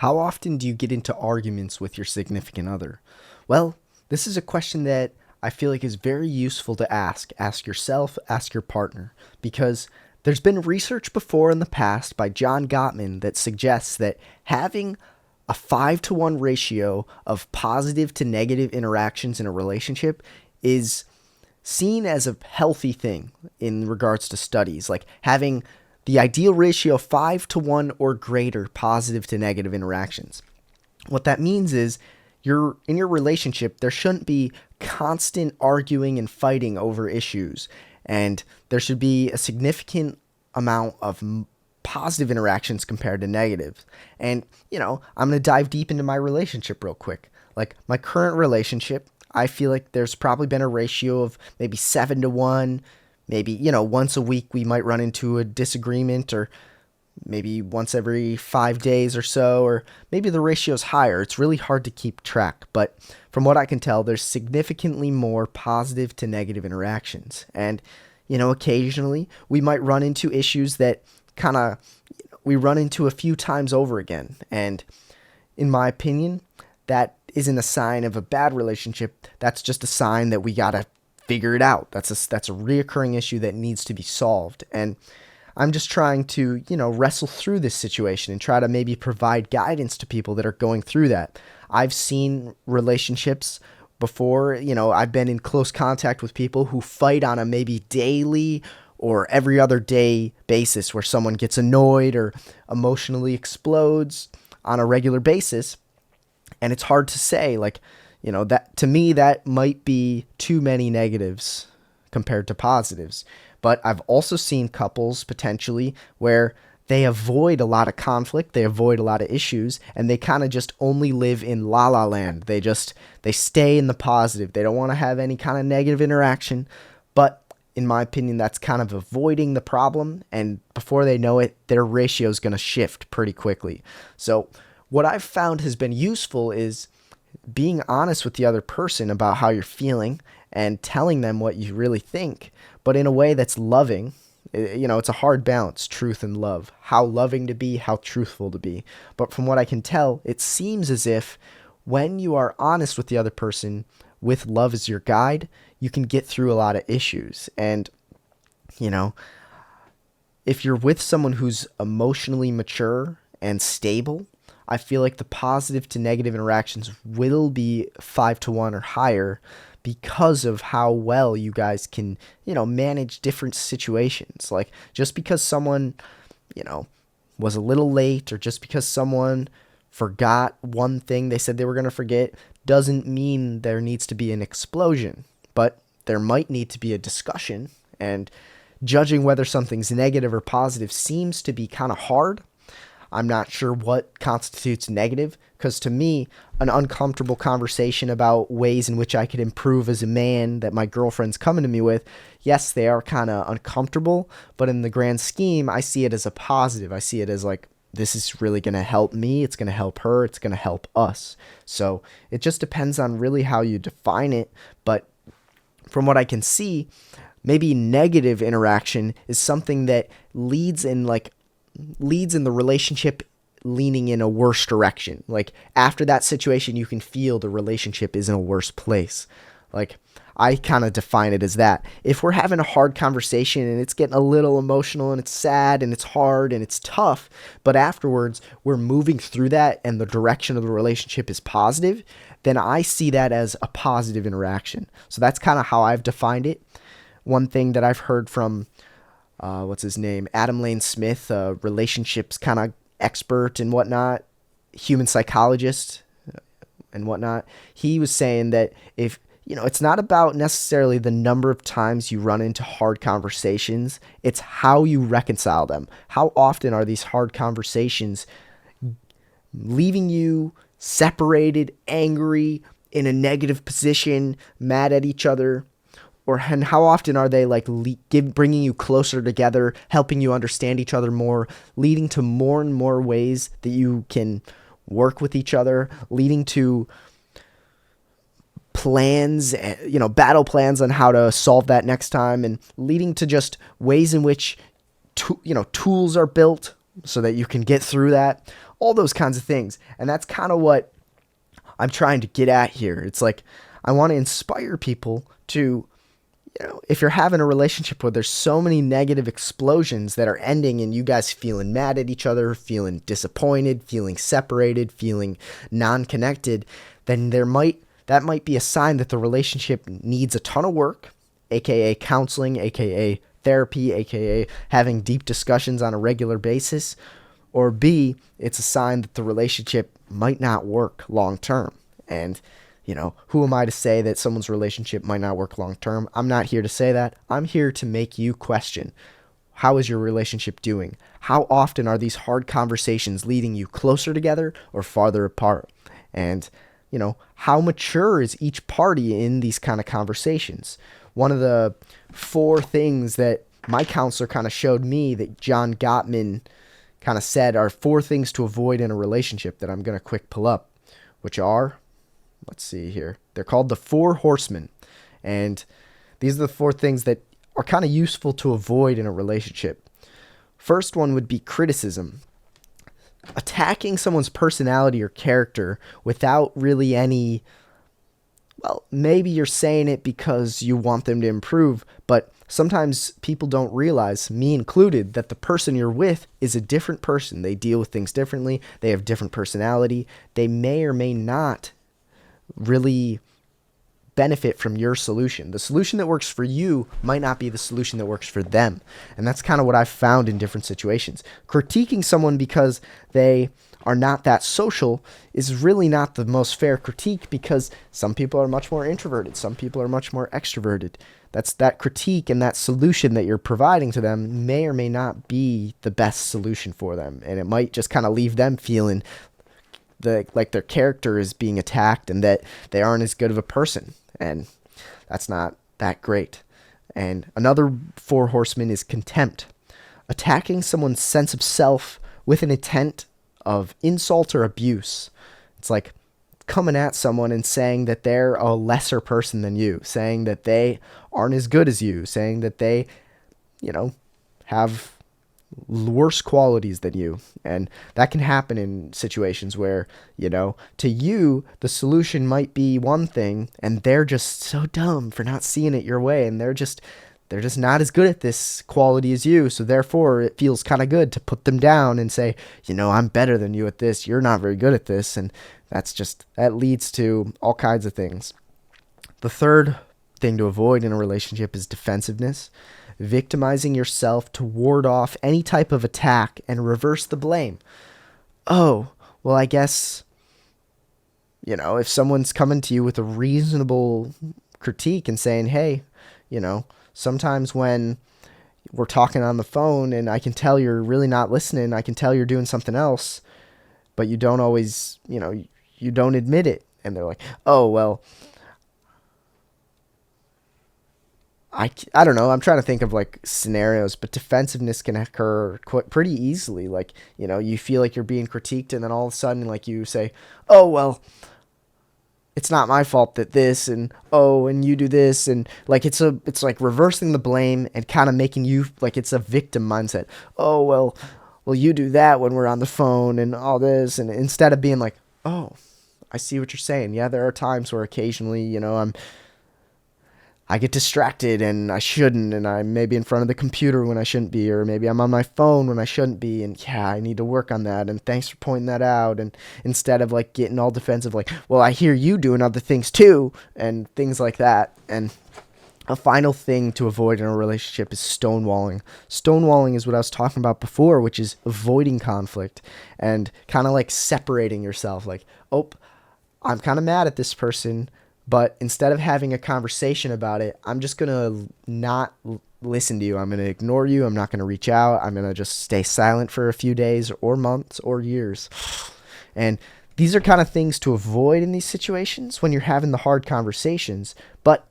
How often do you get into arguments with your significant other? Well, this is a question that I feel like is very useful to ask. Ask yourself, ask your partner, because there's been research before in the past by John Gottman that suggests that having a 5-to-1 ratio of positive to negative interactions in a relationship is seen as a healthy thing in regards to studies. Like having the ideal ratio 5-to-1 or greater positive to negative interactions. What that means is you're in your relationship, there shouldn't be constant arguing and fighting over issues, and there should be a significant amount of positive interactions compared to negative. And, I'm going to dive deep into my relationship real quick. Like my current relationship, I feel like there's probably been a ratio of maybe 7-to-1. Maybe, once a week we might run into a disagreement, or maybe once every 5 days or so, or maybe the ratio's higher. It's really hard to keep track. But from what I can tell, there's significantly more positive to negative interactions. And, occasionally we might run into issues that we run into a few times over again. And in my opinion, that isn't a sign of a bad relationship. That's just a sign that we gotta figure it out. That's a reoccurring issue that needs to be solved. And I'm just trying to, wrestle through this situation and try to maybe provide guidance to people that are going through that. I've seen relationships before, I've been in close contact with people who fight on a maybe daily or every other day basis, where someone gets annoyed or emotionally explodes on a regular basis. And it's hard to say, that to me, that might be too many negatives compared to positives. But I've also seen couples potentially where they avoid a lot of conflict, they avoid a lot of issues, and they kind of just only live in la la land. They stay in the positive. They don't want to have any kind of negative interaction. But in my opinion, that's kind of avoiding the problem. And before they know it, their ratio is going to shift pretty quickly. So what I've found has been useful is being honest with the other person about how you're feeling and telling them what you really think, but in a way that's loving. It's a hard balance, truth and love. How loving to be, how truthful to be. But from what I can tell, it seems as if when you are honest with the other person, with love as your guide, you can get through a lot of issues. And, if you're with someone who's emotionally mature and stable, I feel like the positive to negative interactions will be 5-to-1 or higher because of how well you guys can, manage different situations. Like just because someone, was a little late, or just because someone forgot one thing they said they were going to forget, doesn't mean there needs to be an explosion. But there might need to be a discussion, and judging whether something's negative or positive seems to be kind of hard. I'm not sure what constitutes negative, because to me, an uncomfortable conversation about ways in which I could improve as a man that my girlfriend's coming to me with, yes, they are kind of uncomfortable, but in the grand scheme, I see it as a positive. I see it as like, this is really going to help me, it's going to help her, it's going to help us. So it just depends on really how you define it, but from what I can see, maybe negative interaction is something that leads in the relationship leaning in a worse direction. Like after that situation, you can feel the relationship is in a worse place. Like I kind of define it as that. If we're having a hard conversation and it's getting a little emotional and it's sad and it's hard and it's tough, but afterwards we're moving through that and the direction of the relationship is positive, then I see that as a positive interaction. So that's kind of how I've defined it. One thing that I've heard from Adam Lane Smith, a relationships kind of expert and whatnot, human psychologist and whatnot. He was saying that if, it's not about necessarily the number of times you run into hard conversations, it's how you reconcile them. How often are these hard conversations leaving you separated, angry, in a negative position, mad at each other? And how often are they bringing you closer together, helping you understand each other more, leading to more and more ways that you can work with each other, leading to plans, battle plans on how to solve that next time, and leading to just ways in which, tools are built so that you can get through that. all those kinds of things. And that's kind of what I'm trying to get at here. It's like I want to inspire people to, if you're having a relationship where there's so many negative explosions that are ending and you guys feeling mad at each other, feeling disappointed, feeling separated, feeling non-connected, then that might be a sign that the relationship needs a ton of work, aka counseling, aka therapy, aka having deep discussions on a regular basis, or B, it's a sign that the relationship might not work long term. And who am I to say that someone's relationship might not work long term? I'm not here to say that. I'm here to make you question, how is your relationship doing? How often are these hard conversations leading you closer together or farther apart? And, how mature is each party in these kind of conversations? One of the 4 things that my counselor kind of showed me that John Gottman kind of said are 4 things to avoid in a relationship that I'm going to quick pull up, which are, let's see here. They're called the 4 horsemen. And these are the 4 things that are kind of useful to avoid in a relationship. First one would be criticism. Attacking someone's personality or character without really any, well, maybe you're saying it because you want them to improve, but sometimes people don't realize, me included, that the person you're with is a different person. They deal with things differently. They have different personality. They may or may not really benefit from your solution. The solution that works for you might not be the solution that works for them. And that's kind of what I've found in different situations. Critiquing someone because they are not that social is really not the most fair critique, because some people are much more introverted. Some people are much more extroverted. That critique and that solution that you're providing to them may or may not be the best solution for them. And it might just kind of leave them feeling like their character is being attacked and that they aren't as good of a person. And that's not that great. And another 4 horsemen is contempt. Attacking someone's sense of self with an intent of insult or abuse. It's like coming at someone and saying that they're a lesser person than you, saying that they aren't as good as you, saying that they, have worse qualities than you. And that can happen in situations where, to you, the solution might be one thing and they're just so dumb for not seeing it your way. And they're just not as good at this quality as you. So therefore it feels kind of good to put them down and say, I'm better than you at this. You're not very good at this. And that leads to all kinds of things. The third thing to avoid in a relationship is defensiveness. Victimizing yourself to ward off any type of attack and reverse the blame. Oh, well, I guess, if someone's coming to you with a reasonable critique and saying, hey, sometimes when we're talking on the phone and I can tell you're really not listening, I can tell you're doing something else, but you don't always, you don't admit it. And they're like, oh, well, I don't know. I'm trying to think of like scenarios, but defensiveness can occur pretty easily. Like, you feel like you're being critiqued and then all of a sudden like you say, oh, well, it's not my fault that this and you do this. And like, it's like reversing the blame and kind of making you like, it's a victim mindset. Oh, well, you do that when we're on the phone and all this. And instead of being like, oh, I see what you're saying. Yeah, there are times where occasionally, I get distracted and I shouldn't, and I'm maybe in front of the computer when I shouldn't be, or maybe I'm on my phone when I shouldn't be, and yeah, I need to work on that, and thanks for pointing that out. And instead of like getting all defensive, like, well, I hear you doing other things too, and things like that. And a final thing to avoid in a relationship is stonewalling. Stonewalling is what I was talking about before, which is avoiding conflict and kind of like separating yourself. Like, oh, I'm kind of mad at this person, but instead of having a conversation about it, I'm just going to not listen to you. I'm going to ignore you. I'm not going to reach out. I'm going to just stay silent for a few days or months or years. And these are kind of things to avoid in these situations when you're having the hard conversations. But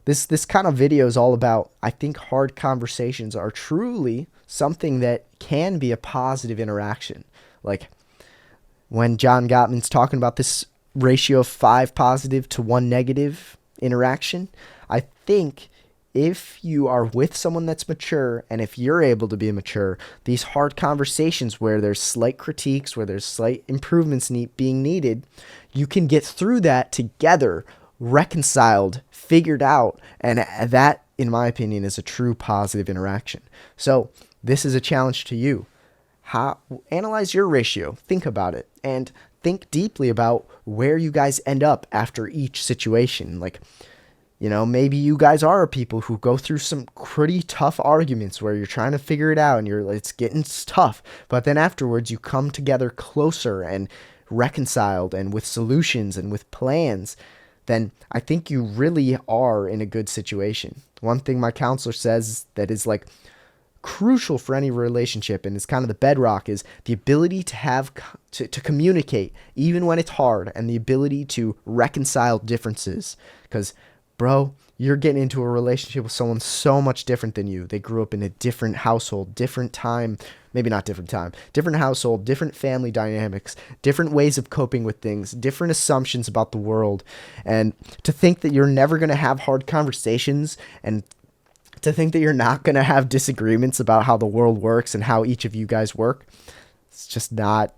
this kind of video is all about, I think hard conversations are truly something that can be a positive interaction. Like when John Gottman's talking about this ratio of 5 positive to 1 negative interaction, I think if you are with someone that's mature, and if you're able to be mature, these hard conversations where there's slight critiques, where there's slight improvements being needed, you can get through that together, reconciled, figured out, and that, in my opinion, is a true positive interaction. So this is a challenge to you. Analyze your ratio, think about it, and think deeply about where you guys end up after each situation. Like, maybe you guys are people who go through some pretty tough arguments where you're trying to figure it out and it's getting tough, but then afterwards you come together closer and reconciled and with solutions and with plans. Then I think you really are in a good situation. One thing my counselor says that is like crucial for any relationship, and it's kind of the bedrock, is the ability to have to communicate even when it's hard, and the ability to reconcile differences. Because bro, you're getting into a relationship with someone so much different than you. They grew up in a different household, different time, maybe not different time, different household, different family dynamics, different ways of coping with things, different assumptions about the world. And to think that you're never going to have hard conversations, and to think that you're not going to have disagreements about how the world works and how each of you guys work, it's just not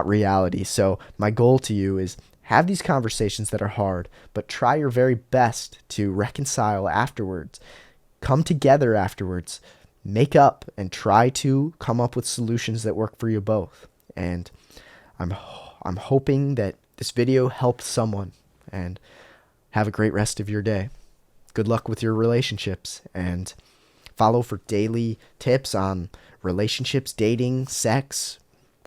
reality. So my goal to you is have these conversations that are hard, but try your very best to reconcile afterwards. Come together afterwards, make up, and try to come up with solutions that work for you both. And I'm hoping that this video helped someone, and have a great rest of your day. Good luck with your relationships, and follow for daily tips on relationships, dating, sex,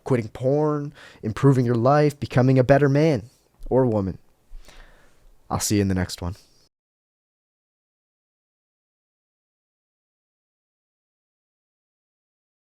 quitting porn, improving your life, becoming a better man or woman. I'll see you in the next one.